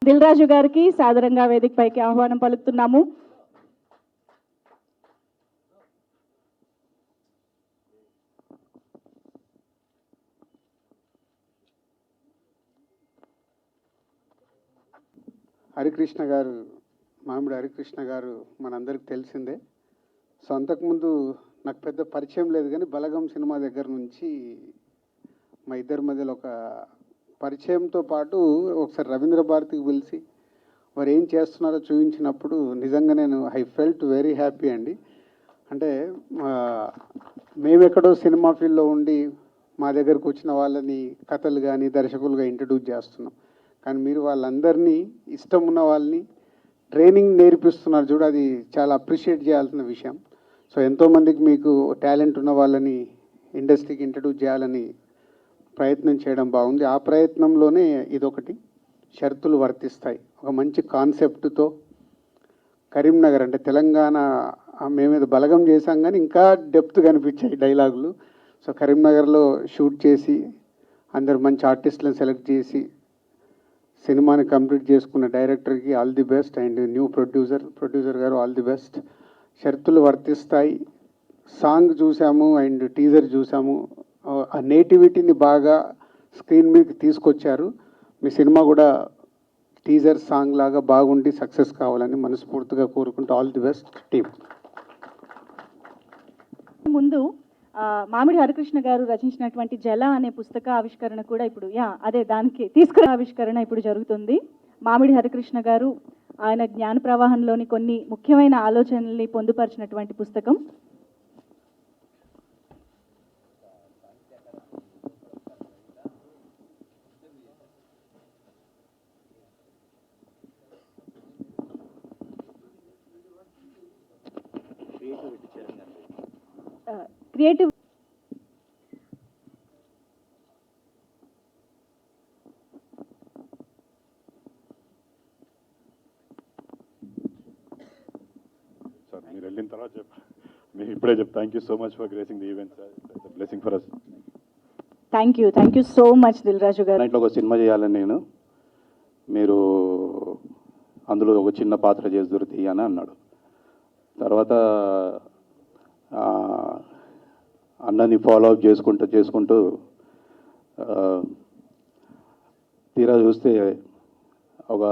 దిల్ రాజు గారికి సాదరంగా వేదికపైకి ఆహ్వానం పలుకుతున్నాము. హరికృష్ణ గారు, మామిడి హరికృష్ణ గారు మనందరికి తెలిసిందే. సో అంతకుముందు నాకు పెద్ద పరిచయం లేదు, కానీ బలగం సినిమా దగ్గర నుంచి మా ఇద్దరి మధ్యలో ఒక పరిచయంతో పాటు ఒకసారి రవీంద్ర భారతికి పిలిచి వారు ఏం చేస్తున్నారో చూపించినప్పుడు నిజంగా నేను ఐ ఫెల్ట్ వెరీ హ్యాపీ అండి. అంటే మేమెక్కడో సినిమా ఫీల్డ్లో ఉండి మా దగ్గరకు వచ్చిన వాళ్ళని కథలు కానీ దర్శకులుగా ఇంట్రడ్యూస్ చేస్తున్నాం, కానీ మీరు వాళ్ళందరినీ ఇష్టం ఉన్న వాళ్ళని ట్రైనింగ్ నేర్పిస్తున్నారు చూడు, అది చాలా అప్రిషియేట్ చేయాల్సిన విషయం. సో ఎంతోమందికి మీకు టాలెంట్ ఉన్న వాళ్ళని ఇండస్ట్రీకి ఇంట్రడ్యూస్ చేయాలని ప్రయత్నం చేయడం బాగుంది. ఆ ప్రయత్నంలోనే ఇదొకటి, షరతులు వర్తిస్తాయి. ఒక మంచి కాన్సెప్ట్తో కరీంనగర్ అంటే తెలంగాణ, మేమేదో బలగం చేశాం కానీ ఇంకా డెప్త్ కనిపించాయి డైలాగులు. సో కరీంనగర్లో షూట్ చేసి అందరు మంచి ఆర్టిస్టులను సెలెక్ట్ చేసి సినిమాని కంప్లీట్ చేసుకున్న డైరెక్టర్కి all the best, and new producer గారు ఆల్ ది బెస్ట్. షరతులు వర్తిస్తాయి సాంగ్ చూసాము అండ్ టీజర్ చూసాము, ఆ నేటివిటీని బాగా స్క్రీన్ మీదకి తీసుకొచ్చారు. మీ సినిమా కూడా టీజర్ సాంగ్ లాగా బాగుండి సక్సెస్ కావాలని మనస్ఫూర్తిగా కోరుకుంటూ ఆల్ ది బెస్ట్ టీమ్. ముందు మామిడి హరికృష్ణ గారు రచించినటువంటి జల అనే పుస్తక ఆవిష్కరణ కూడా ఇప్పుడు అదే దానికి తీసుకునే ఆవిష్కరణ ఇప్పుడు జరుగుతుంది. మామిడి హరికృష్ణ గారు ఆయన జ్ఞాన ప్రవాహంలోని కొన్ని ముఖ్యమైన ఆలోచనల్ని పొందుపరిచినటువంటి పుస్తకం. క్రియేటివ్ మీరు వెళ్ళిన తర్వాత మీరు ఇప్పుడే thank you so much for gracing the event sir. It's a blessing for us. Thank you so much Dil Raju గారు. నైట్లో ఒక సినిమా చేయాలని నేను, మీరు అందులో ఒక చిన్న పాత్ర చేసి దొరుకుతాయి అని అన్నాడు. తర్వాత అన్నని ఫాలో అప్ చేసుకుంటూ తీరా చూస్తే ఒక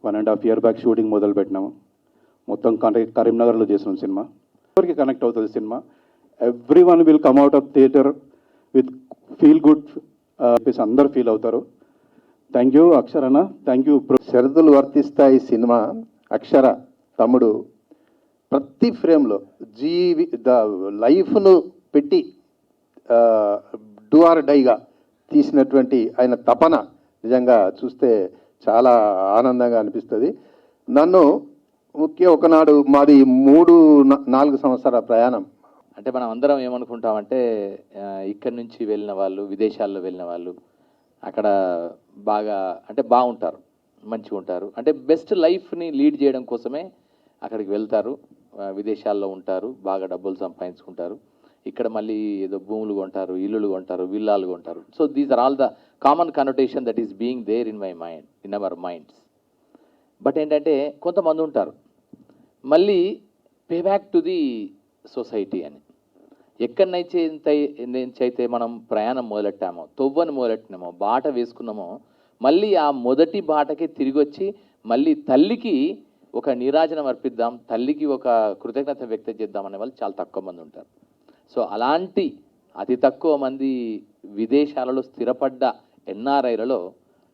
1.5 year బ్యాక్ షూటింగ్ మొదలు పెట్టినాము. మొత్తం కరీంనగర్లో చేసినాం సినిమా. ఎవరికి కనెక్ట్ అవుతుంది cinema, every one will come out of theatre with feel good, అందరు ఫీల్ అవుతారు. థ్యాంక్ యూ అక్షర్ అన్న, థ్యాంక్ యూ. షరతులు వర్తిస్తాయి సినిమా అక్షర తమ్ముడు ప్రతి ఫ్రేమ్లో లైఫ్ను పెట్టి డూ ఆర్ డైగా తీసినటువంటి ఆయన తపన నిజంగా చూస్తే చాలా ఆనందంగా అనిపిస్తుంది. నన్ను ఒకనాడు మాది 3-4 సంవత్సరాల ప్రయాణం. అంటే మనం అందరం ఏమనుకుంటామంటే ఇక్కడి నుంచి వెళ్ళిన వాళ్ళు, విదేశాల్లో వెళ్ళిన వాళ్ళు అక్కడ బాగా అంటే బాగుంటారు, మంచిగా ఉంటారు, అంటే బెస్ట్ లైఫ్ని లీడ్ చేయడం కోసమే అక్కడికి వెళ్తారు, విదేశాల్లో ఉంటారు, బాగా డబ్బులు సంపాదించుకుంటారు, ఇక్కడ మళ్ళీ ఏదో భూములు కొంటారు, ఇల్లులు కొంటారు, విల్లాలు కొంటారు. So these are all the common connotation that is being there in my mind, in our minds. But ఏంటంటే కొంతమంది ఉంటారు మళ్ళీ pay back to the society అని. ఎక్కడి నుంచి అయితే మనం ప్రయాణం మొదలెట్టామో, తొవ్వని మొదలెట్టినామో, బాట వేసుకున్నామో, మళ్ళీ ఆ మొదటి బాటకి తిరిగి వచ్చి మళ్ళీ తల్లికి ఒక నీరాజనం అర్పిద్దాం, తల్లికి ఒక కృతజ్ఞత వ్యక్తం చేద్దాం అనే వాళ్ళు చాలా తక్కువ మంది ఉంటారు. సో అలాంటి అతి తక్కువ మంది విదేశాలలో స్థిరపడ్డ ఎన్ఆర్ఐలలో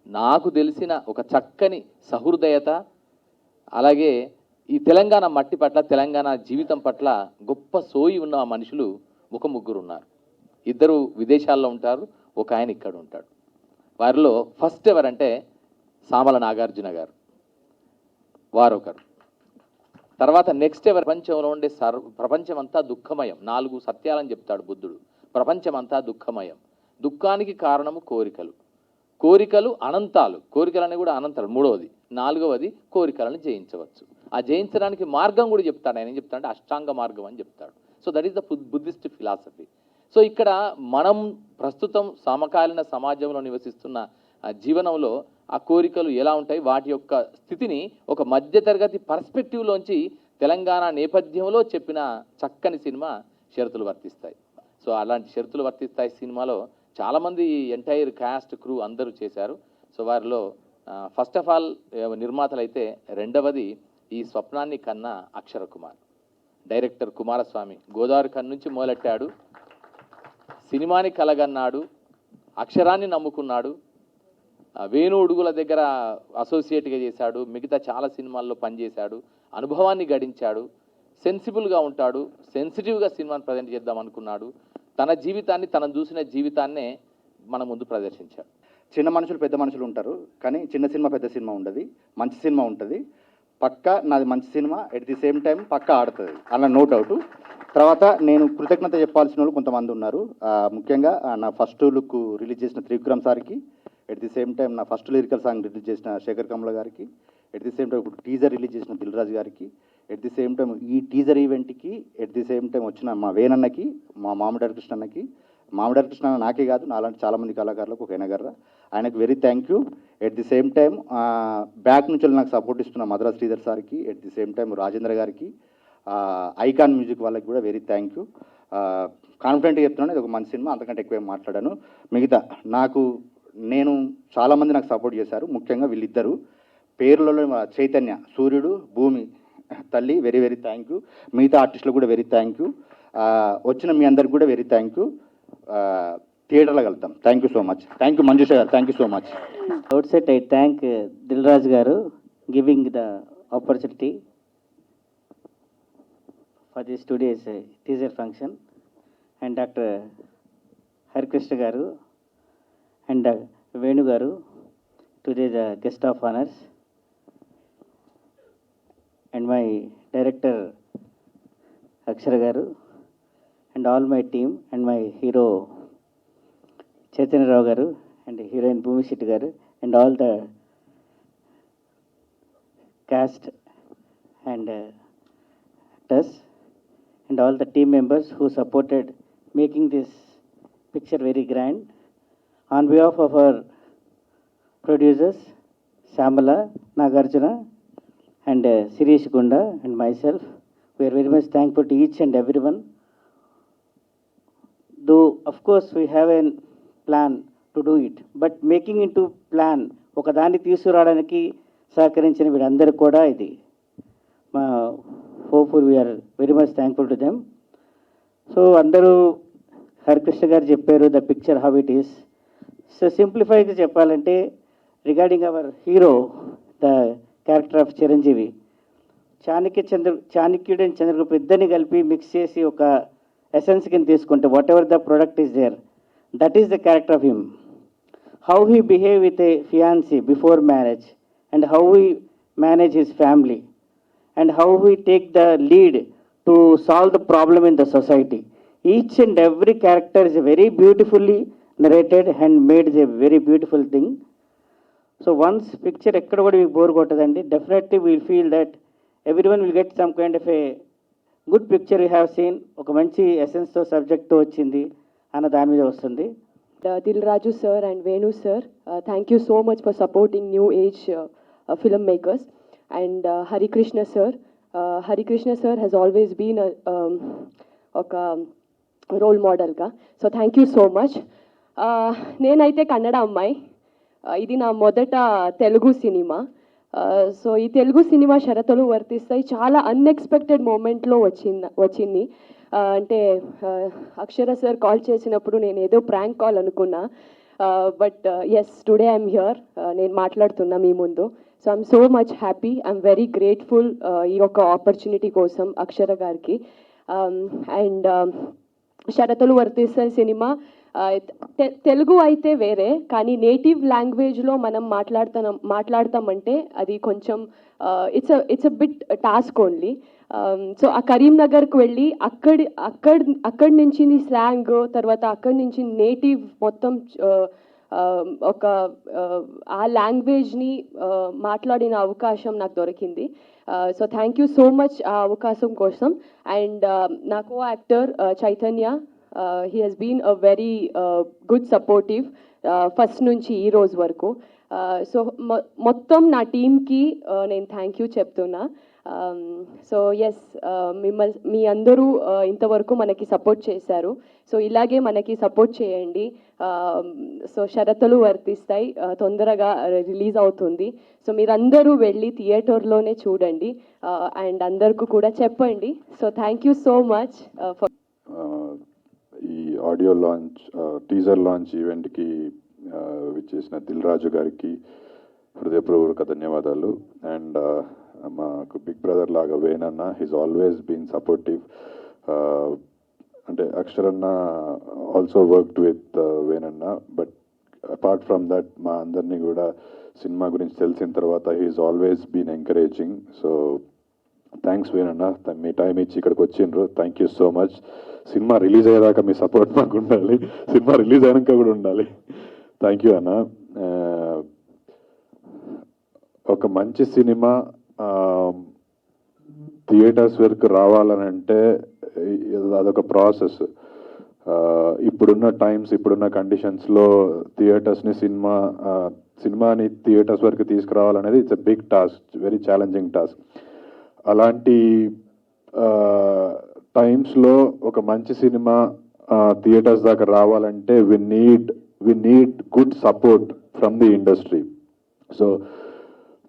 నాకు తెలిసిన ఒక చక్కని సహృదయత, అలాగే ఈ తెలంగాణ మట్టి పట్ల, తెలంగాణ జీవితం పట్ల గొప్ప సోయి ఉన్న మనుషులు ఒక 3 ఉన్నారు. 2 విదేశాల్లో ఉంటారు, ఒక ఆయన ఇక్కడ ఉంటాడు. వారిలో ఫస్ట్ ఎవరంటే సామల నాగార్జున గారు, వారొకరు. తర్వాత నెక్స్ట్ ఎవరు, ప్రపంచంలో ఉండే ప్రపంచమంతా దుఃఖమయం, 4 సత్యాలని చెప్తాడు బుద్ధుడు. ప్రపంచమంతా దుఃఖమయం, దుఃఖానికి కారణము కోరికలు, కోరికలు అనంతాలు, కోరికలని కూడా అనంతాలు. 3వది, 4వది కోరికలను జయించవచ్చు. ఆ జయించడానికి మార్గం కూడా చెప్తాడు ఆయన. ఏం చెప్తాడంటే అష్టాంగ మార్గం అని చెప్తాడు. So that is the Buddhist philosophy. So ఇక్కడ మనం ప్రస్తుతం సమకాలీన సమాజంలో నివసిస్తున్న జీవనంలో ఆ కోరికలు ఎలా ఉంటాయి, వాటి యొక్క స్థితిని ఒక మధ్యతరగతి పర్స్పెక్టివ్లోంచి తెలంగాణ నేపథ్యంలో చెప్పిన చక్కని సినిమా షరతులు వర్తిస్తాయి. సో అలాంటి షరతులు వర్తిస్తాయి సినిమాలో చాలామంది ఎంటైర్ క్యాస్ట్ క్రూ అందరూ చేశారు. సో వారిలో ఫస్ట్ ఆఫ్ ఆల్ నిర్మాతలు అయితే, రెండవది ఈ స్వప్నాన్ని కన్నా అక్షర కుమార్, డైరెక్టర్ కుమారస్వామి గోదావరి కన్ను నుంచి మొదలెట్టాడు, సినిమాని కలగన్నాడు, అక్షరాన్ని నమ్ముకున్నాడు, వేణు ఉడుగుల దగ్గర అసోసియేట్గా చేశాడు, మిగతా చాలా సినిమాల్లో పనిచేశాడు, అనుభవాన్ని గడించాడు, సెన్సిబుల్గా ఉంటాడు, సెన్సిటివ్గా సినిమాని ప్రజెంట్ చేద్దాం అనుకున్నాడు, తన జీవితాన్ని, తనను చూసిన జీవితాన్నే మన ముందు ప్రదర్శించాడు. చిన్న మనుషులు పెద్ద మనుషులు ఉంటారు, కానీ చిన్న సినిమా పెద్ద సినిమా ఉండదు, మంచి సినిమా ఉంటుంది. పక్కా నాది మంచి cinema, at the same time పక్కా ఆడుతుంది, అలా నో డౌట్. తర్వాత నేను కృతజ్ఞత చెప్పాల్సిన వాళ్ళు కొంతమంది ఉన్నారు. ముఖ్యంగా నా ఫస్ట్ లుక్ రిలీజ్ చేసిన త్రివిక్రమ్ సార్కి, ఎట్ ది సేమ్ టైం నా ఫస్ట్ లిరికల్ సాంగ్ రిలీజ్ చేసిన శేఖర్ కమల గారికి, ఎట్ ది సేమ్ టైం ఇప్పుడు టీజర్ రిలీజ్ చేసిన దిల్ రాజు గారికి, ఎట్ ది సేమ్ టైం ఈ టీజర్ ఈవెంట్కి ఎట్ ది సేమ్ టైం వచ్చిన మా వేనన్నకి, మా మామిడారి కృష్ణ అన్నకి. మామిడారి కృష్ణ అన్న నాకే కాదు, నాలాంటి చాలామంది కళాకారులకు ఒక ఎనగర్ర, ఆయనకు very thank you. At the same time back నుంచి నాకు సపోర్ట్ ఇస్తున్న మద్రాస్ శ్రీధర్ సార్కి, at the same time Rajendra గారికి, ఐకాన్ మ్యూజిక్ వాళ్ళకి కూడా వెరీ థ్యాంక్ యూ. కాన్ఫిడెంట్గా చెప్తున్నాను, ఇది ఒక మంచి సినిమా, అంతకంటే ఎక్కువ మాట్లాడాను. మిగతా చాలామంది నాకు సపోర్ట్ చేశారు, ముఖ్యంగా వీళ్ళిద్దరు పేర్లలో చైతన్య, సూర్యుడు, భూమి తల్లి, వెరీ వెరీ థ్యాంక్ యూ. మిగతా ఆర్టిస్టులకు కూడా వెరీ థ్యాంక్ యూ. వచ్చిన మీ అందరికి కూడా వెరీ థ్యాంక్ యూ. థియేటర్లో కలుద్దాం. Thank you so much. Thank you Manjusha గారు, thank you so much. Outset, I thank Dilraj Garu giving the opportunity for this today's teaser function, and Dr. Harikrishna Garu and Venu Garu, today the guest of honors, and my director Akshara Garu, and all my team, and my hero Chaitanya Rao Garu, and heroine Bhumi Shetty Garu, and all the cast and actors, and all the team members who supported making this picture very grand. On behalf of our producers Shamala, Nagarjuna, and Sirish Gunda, and myself, we are very much thankful to each and everyone. Though of course we have a plan to do it, but making into plan ఒకదాన్ని తీసుకురావడానికి సహకరించిన వీరందరూ కూడా ఇది మా hopeful, we're very much thankful to them. So అందరూ హరికృష్ణ గారు చెప్పారు the picture how it is. So సింప్లిఫైగా చెప్పాలంటే regarding our hero, the character of Chiranjeevi, చాణక్యుడు అండ్ చంద్రగుప్త ఇద్దరిని కలిపి మిక్స్ చేసి ఒక ఎసెన్స్ కింద తీసుకుంటే whatever the product is there, that is the character of him. How he behave with a fiancée before marriage, and how he manage his family, and how he take the lead to solve the problem in the society. Each and every character is very beautifully narrated and made a very beautiful thing. So once picture ekkada kuda meeku bore kottadandi, definitely we will feel that everyone will get some kind of a good picture we have seen, oka manchi essence to subject to vachindi ana dani meeda vastundi. Dilraju sir and Venu sir, thank you so much for supporting new age filmmakers, and Harikrishna sir. Harikrishna sir has always been a role model ka, so thank you so much. నేనైతే కన్నడ అమ్మాయి, ఇది నా మొదట Telugu cinema. So ఈ Telugu cinema షరతులు వర్తిస్తాయి చాలా unexpected మూమెంట్లో వచ్చింది. అంటే అక్షర సార్ కాల్ చేసినప్పుడు నేను ఏదో ప్రాంక్ కాల్ అనుకున్నా, but yes today I'm here, నేను మాట్లాడుతున్నా మీ ముందు. So I'm so much happy, I'm very grateful ఈ యొక్క ఆపర్చునిటీ కోసం అక్షర గారికి. అండ్ షరతులు వర్తిస్తే సినిమా తెలుగు అయితే వేరే, కానీ నేటివ్ లాంగ్వేజ్లో మనం మాట్లాడతామంటే అది కొంచెం it's a bit task only. So ఆ కరీంనగర్కి వెళ్ళి అక్కడి నుంచి స్లాంగ్, తర్వాత అక్కడి నుంచి నేటివ్ మొత్తం ఒక ఆ లాంగ్వేజ్ని మాట్లాడిన అవకాశం నాకు దొరికింది. So thank you so much ఆ అవకాశం కోసం. అండ్ నా co actor Chaitanya, he has been a very good supportive first నుంచి ఈ రోజు వరకు. సో మొత్తం నా టీమ్కి నేను థ్యాంక్ యూ చెప్తున్నా. సో ఎస్, మీ అందరూ ఇంతవరకు మనకి సపోర్ట్ చేశారు. సో ఇలాగే మనకి సపోర్ట్ చేయండి. సో షరతులు వర్తిస్తాయి, తొందరగా రిలీజ్ అవుతుంది. సో మీరందరూ వెళ్ళి థియేటర్లోనే చూడండి అండ్ అందరికీ కూడా చెప్పండి. So thank you so much for ఈ ఆడియో లాంచ్ టీజర్ లాంచ్ ఈవెంట్కి విచ్చేసిన దిల్ రాజు గారికి హృదయపూర్వక ధన్యవాదాలు. అండ్ మాకు బిగ్ బ్రదర్ లాగా వేణన్న, హీస్ ఆల్వేస్ బీన్ సపోర్టివ్. అంటే అక్షరన్న ఆల్సో వర్క్డ్ విత్ వేణన్న, బట్ అపార్ట్ ఫ్రమ్ దట్ మా అందరినీ కూడా సినిమా గురించి తెలిసిన తర్వాత he's always been encouraging. So thanks వేణన్న, మీ టైం ఇచ్చి ఇక్కడికి వచ్చిండ్రు. Thank you so much. Cinema release అయ్యేదాకా మీ సపోర్ట్ మాకు ఉండాలి, సినిమా రిలీజ్ అయినాక కూడా ఉండాలి. థ్యాంక్ యూ అన్న. ఒక మంచి సినిమా థియేటర్స్ వరకు రావాలని అంటే అదొక ప్రాసెస్. ఇప్పుడున్న టైమ్స్, ఇప్పుడున్న కండిషన్స్లో థియేటర్స్ని సినిమాని థియేటర్స్ వరకు తీసుకురావాలనేది it's a big task, very challenging task. అలాంటి టైమ్స్లో ఒక మంచి సినిమా థియేటర్స్ దాకా రావాలంటే we need good support from the industry. So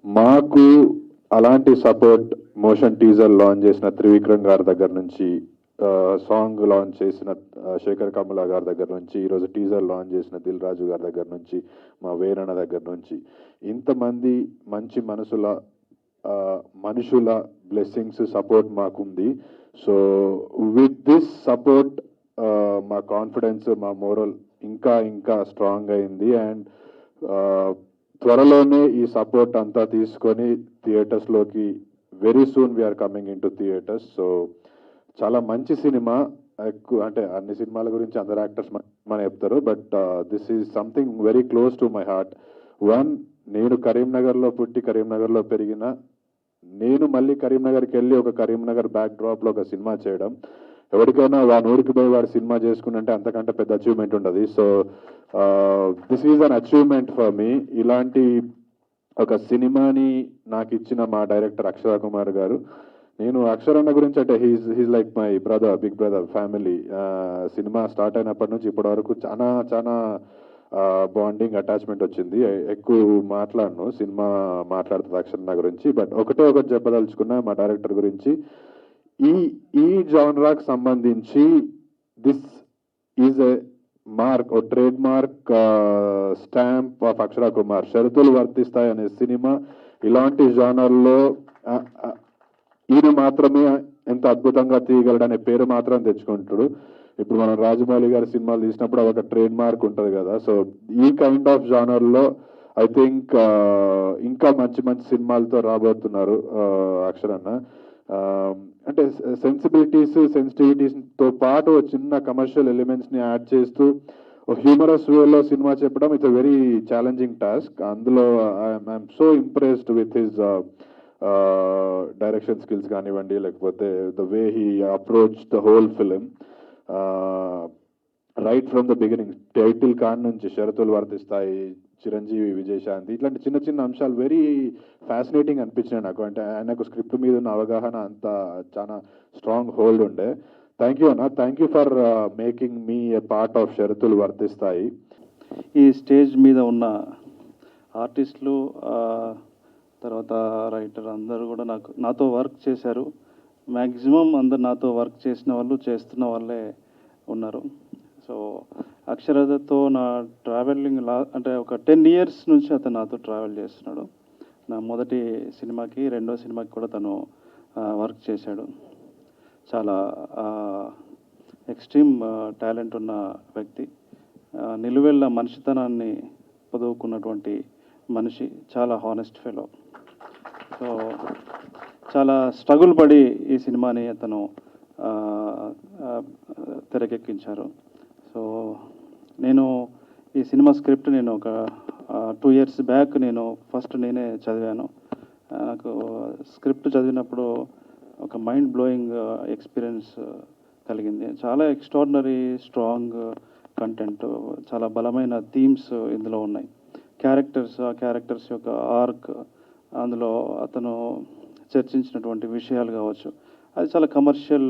మాకు అలాంటి సపోర్ట్ మోషన్ టీజర్ లాంచ్ చేసిన త్రివిక్రమ్ గారి దగ్గర నుంచి, సాంగ్ లాంచ్ చేసిన శేఖర్ కమల గారి దగ్గర నుంచి, ఈరోజు టీజర్ లాంచ్ చేసిన దిల్ రాజు గారి దగ్గర నుంచి, మా వేరణ దగ్గర నుంచి, ఇంతమంది మంచి మనుషుల బ్లెస్సింగ్స్, సపోర్ట్ మాకుంది. సో విత్ దిస్ సపోర్ట్ మా కాన్ఫిడెన్స్, మా మోరల్ ఇంకా స్ట్రాంగ్ అయింది. అండ్ త్వరలోనే ఈ సపోర్ట్ అంతా తీసుకొని థియేటర్స్లోకి very soon we're coming into theatres. So చాలా మంచి సినిమా. అంటే అన్ని సినిమాల గురించి అందరు యాక్టర్స్ మన చెప్తారు, but this is something very close to my heart. నేను కరీంనగర్లో పుట్టి కరీంనగర్లో పెరిగిన నేను మళ్ళీ కరీంనగర్కి వెళ్ళి ఒక కరీంనగర్ బ్యాక్ డ్రాప్లో ఒక సినిమా చేయడం, ఎవరికైనా వాడి ఊరికి పోయి వాడు సినిమా చేసుకున్నంటే అంతకంటే పెద్ద అచీవ్మెంట్ ఉండదు. So this is an achievement for me. ఇలాంటి ఒక సినిమాని నాకు ఇచ్చిన మా డైరెక్టర్ అక్షర కుమార్ గారు, నేను అక్షరన్న గురించి అంటే he's like my brother, big brother family. Cinema start అయినప్పటి నుంచి ఇప్పటి వరకు చాలా బాండింగ్, అటాచ్మెంట్ వచ్చింది. ఎక్కువ మాట్లాడను, సినిమా మాట్లాడుతుంది అక్షరన్న గురించి, బట్ ఒకటి చెప్పదలుచుకున్నా మా డైరెక్టర్ గురించి. ఈ జానరాకు సంబంధించి దిస్ ఈజ్ ఎ మార్క్, ఓ trademark stamp of Akshara Kumar. షరతులు వర్తిస్తాయి అనే సినిమా ఇలాంటి జానర్లో ఈయన మాత్రమే ఎంత అద్భుతంగా తీయగలడనే పేరు మాత్రం తెచ్చుకుంటాడు. ఇప్పుడు మనం రాజమౌళి గారి సినిమాలు తీసినప్పుడు ఒక ట్రేడ్ మార్క్ ఉంటుంది కదా. సో ఈ కైండ్ ఆఫ్ జానర్లో ఐ థింక్ ఇంకా మంచి సినిమాలతో రాబోతున్నారు అక్షరన్న. అంటే సెన్సిటివిటీస్తో పాటు చిన్న కమర్షియల్ ఎలిమెంట్స్ని యాడ్ చేస్తూ హ్యూమరస్ వేలో సినిమా చెప్పడం it's a very challenging task. అందులో I'm so impressed with his direction skills కానివ్వండి, లేకపోతే the way he approach the whole film right from the beginning. Title కాన్ నుంచి షరతులు వర్తిస్తాయి, చిరంజీవి, విజయశాంతి, ఇట్లాంటి చిన్న అంశాలు వెరీ ఫ్యాసినేటింగ్ అనిపించినాయి నాకు. అంటే ఆయనకు స్క్రిప్ట్ మీద ఉన్న అవగాహన అంతా చాలా స్ట్రాంగ్ హోల్డ్ ఉండే. థ్యాంక్ యూ అన్న, thank you for making me A part of షరతులు వర్తిస్తాయి. ఈ స్టేజ్ మీద ఉన్న ఆర్టిస్టులు, తర్వాత రైటర్ అందరూ కూడా నాతో వర్క్ చేశారు. మ్యాక్సిమం అందరు నాతో వర్క్ చేసిన వాళ్ళు, చేస్తున్న వాళ్ళే ఉన్నారు. సో అక్షరతో నా ట్రావెలింగ్ అంటే ఒక 10 years నుంచి అతను నాతో ట్రావెల్ చేస్తున్నాడు. నా మొదటి సినిమాకి, రెండో సినిమాకి కూడా తను వర్క్ చేశాడు. చాలా ఎక్స్ట్రీమ్ టాలెంట్ ఉన్న వ్యక్తి, నిలువెల్ల మనిషితనాన్ని పొదువుకున్నటువంటి మనిషి, చాలా హానెస్ట్ ఫెలో. సో చాలా స్ట్రగుల్ పడి ఈ సినిమాని అతను తెరకెక్కించారు. సో నేను ఈ సినిమా స్క్రిప్ట్ నేను ఒక 2 years బ్యాక్ నేను ఫస్ట్ నేనే చదివాను. నాకు స్క్రిప్ట్ చదివినప్పుడు ఒక మైండ్ బ్లోయింగ్ ఎక్స్పీరియన్స్ కలిగింది. చాలా ఎక్స్ట్రాడినరీ స్ట్రాంగ్ కంటెంట్, చాలా బలమైన థీమ్స్ ఇందులో ఉన్నాయి. ఆ క్యారెక్టర్స్ యొక్క ఆర్క్, అందులో అతను చర్చించినటువంటి విషయాలు కావచ్చు, అది చాలా కమర్షియల్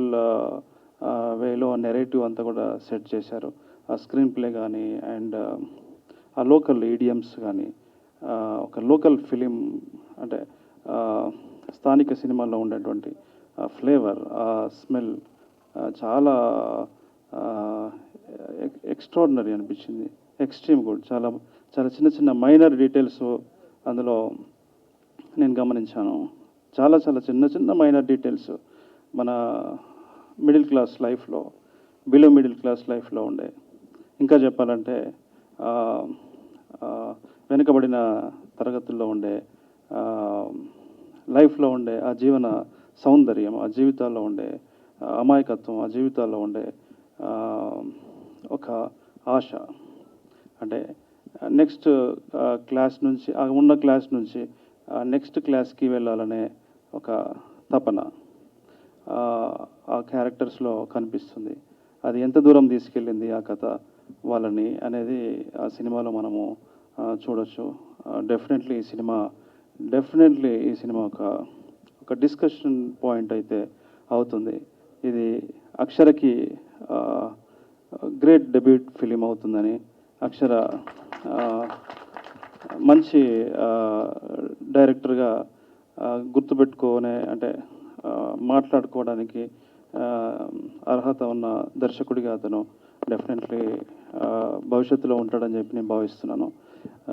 వేలో నెరేటివ్ అంతా కూడా సెట్ చేశారు. ఆ స్క్రీన్ ప్లే కానీ అండ్ ఆ లోకల్ ఈడియమ్స్ కానీ, ఒక లోకల్ ఫిలిం అంటే స్థానిక సినిమాల్లో ఉండేటువంటి ఫ్లేవర్, ఆ స్మెల్ చాలా ఎక్స్ట్రాడినరీ అనిపించింది. Extreme good. చాలా చాలా చిన్న చిన్న మైనర్ డీటెయిల్స్ అందులో నేను గమనించాను. చాలా చాలా చిన్న చిన్న మైనర్ డీటెయిల్స్ మన మిడిల్ క్లాస్ లైఫ్లో, బిలో మిడిల్ క్లాస్ లైఫ్లో ఉండే, ఇంకా చెప్పాలంటే వెనుకబడిన తరగతుల్లో ఉండే లైఫ్లో ఉండే ఆ జీవన సౌందర్యం, ఆ జీవితాల్లో ఉండే అమాయకత్వం, ఆ జీవితాల్లో ఉండే ఒక ఆశ, అంటే నెక్స్ట్ క్లాస్ నుంచి, ఉన్న క్లాస్ నుంచి నెక్స్ట్ క్లాస్కి వెళ్ళాలనే ఒక తపన ఆ క్యారెక్టర్స్లో కనిపిస్తుంది. అది ఎంత దూరం తీసుకెళ్ళింది ఆ కథ వాళ్ళని అనేది ఆ సినిమాలో మనము చూడొచ్చు. డెఫినెట్లీ ఈ సినిమా ఒక డిస్కషన్ పాయింట్ అయితే అవుతుంది. ఇది అక్షరకి గ్రేట్ డెబ్యూట్ ఫిలిం అవుతుందని, అక్షర మంచి డైరెక్టర్గా గుర్తుపెట్టుకోనే, అంటే మాట్లాడుకోవడానికి అర్హత ఉన్న దర్శకుడిగా అతను డెఫినెట్లీ భవిష్యత్తులో ఉంటాడని చెప్పి నేను భావిస్తున్నాను.